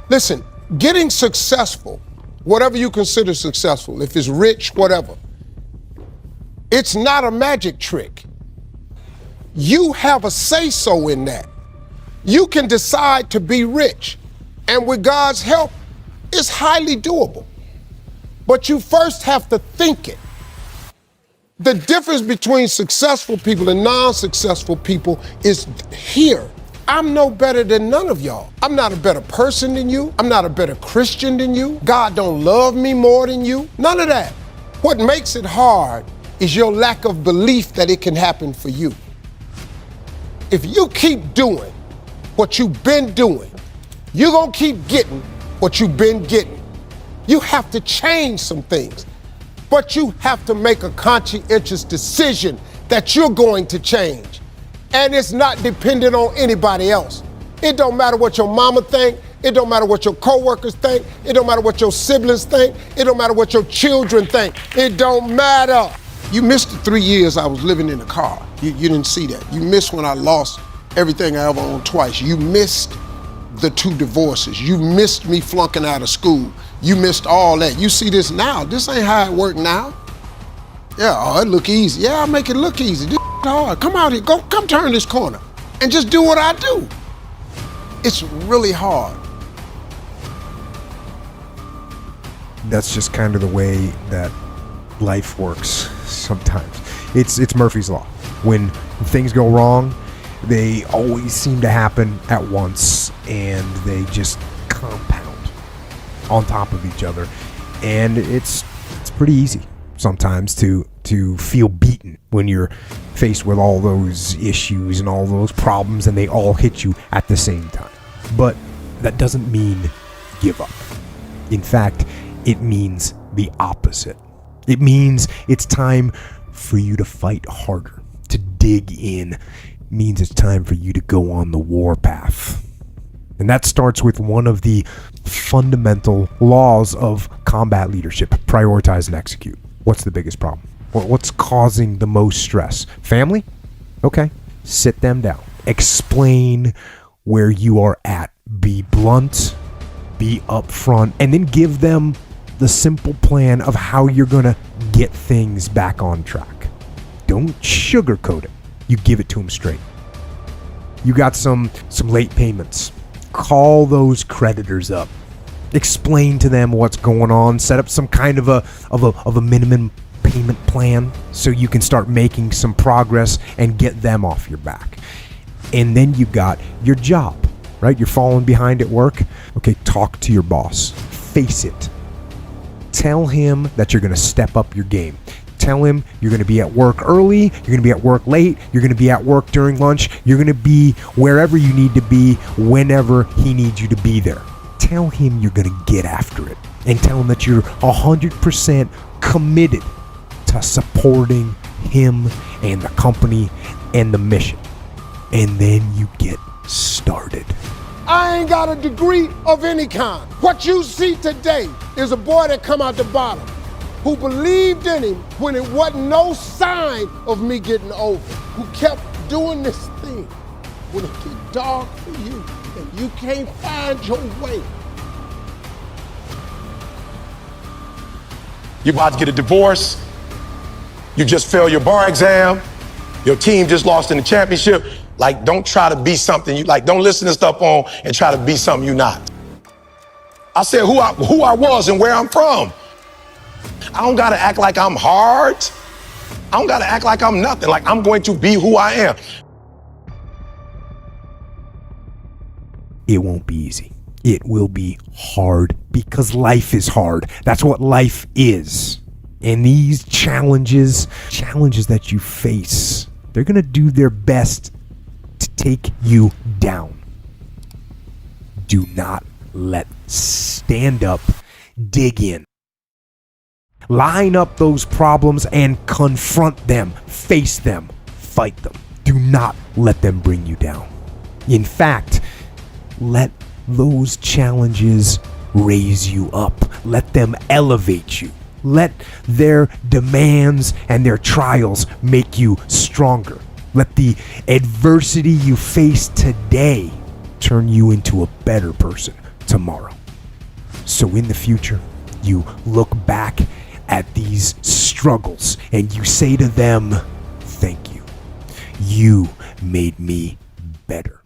Listen, getting successful, whatever you consider successful, if it's rich, whatever, it's not a magic trick. You have a say-so in that. You can decide to be rich, and with God's help, it's highly doable. But you first have to think it. The difference between successful people and non-successful people is here. I'm no better than none of y'all. I'm not a better person than you. I'm not a better Christian than you. God don't love me more than you. None of that. What makes it hard is your lack of belief that it can happen for you. If you keep doing what you've been doing, you're gonna keep getting what you've been getting. You have to change some things, but you have to make a conscientious decision that you're going to change. And it's not dependent on anybody else. It don't matter what your mama think. It don't matter what your coworkers think. It don't matter what your siblings think. It don't matter what your children think. It don't matter. You missed the 3 years I was living in a car. You didn't see that. You missed when I lost everything I ever owned twice. You missed the 2 divorces. You missed me flunking out of school. You missed all that. You see this now. This ain't how it work now. Yeah, oh, it look easy. Yeah, I make it look easy. This hard. Come out here, come turn this corner and just do what I do. It's really hard. That's just kind of the way that life works sometimes. It's Murphy's Law. When things go wrong, they always seem to happen at once, and they just compound on top of each other. And it's pretty easy sometimes to feel beaten when you're faced with all those issues and all those problems, and they all hit you at the same time. But that doesn't mean give up. In fact, it means the opposite. It means it's time for you to fight harder, to dig in. It means it's time for you to go on the warpath. And that starts with one of the fundamental laws of combat leadership: prioritize and execute. What's the biggest problem? What's causing the most stress? Family? Okay, sit them down. Explain where you are at. Be blunt, be upfront, and then give them the simple plan of how you're gonna get things back on track. Don't sugarcoat it. You give it to them straight. You got some late payments. Call those creditors up. Explain to them what's going on. Set up some kind of a minimum payment plan so you can start making some progress and get them off your back. And then you got your job, right? You're falling behind at work. Okay, talk to your boss. Face it. Tell him that you're going to step up your game. Tell him you're going to be at work early, you're going to be at work late, you're going to be at work during lunch, you're going to be wherever you need to be whenever he needs you to be there. Tell him you're going to get after it, and tell him that you're 100% committed to supporting him and the company and the mission. And then you get started. I ain't got a degree of any kind. What you see today is a boy that come out the bottom, who believed in him when it wasn't no sign of me getting over, who kept doing this thing when it get dark for you and you can't find your way. You about to get a divorce, you just failed your bar exam, your team just lost in the championship. Like, don't try to be something you like. Don't listen to stuff on and try to be something you're not. I said who I was and where I'm from. I don't gotta act like I'm hard. I don't gotta act like I'm nothing. Like, I'm going to be who I am. It won't be easy. It will be hard because life is hard. That's what life is. And these challenges that you face, they're gonna do their best to take you down. Do not stand up, dig in. Line up those problems and confront them, face them, fight them. Do not let them bring you down. In fact, let those challenges raise you up. Let them elevate you. Let their demands and their trials make you stronger. Let the adversity you face today turn you into a better person tomorrow. So in the future, you look back at these struggles and you say to them, thank you. You made me better.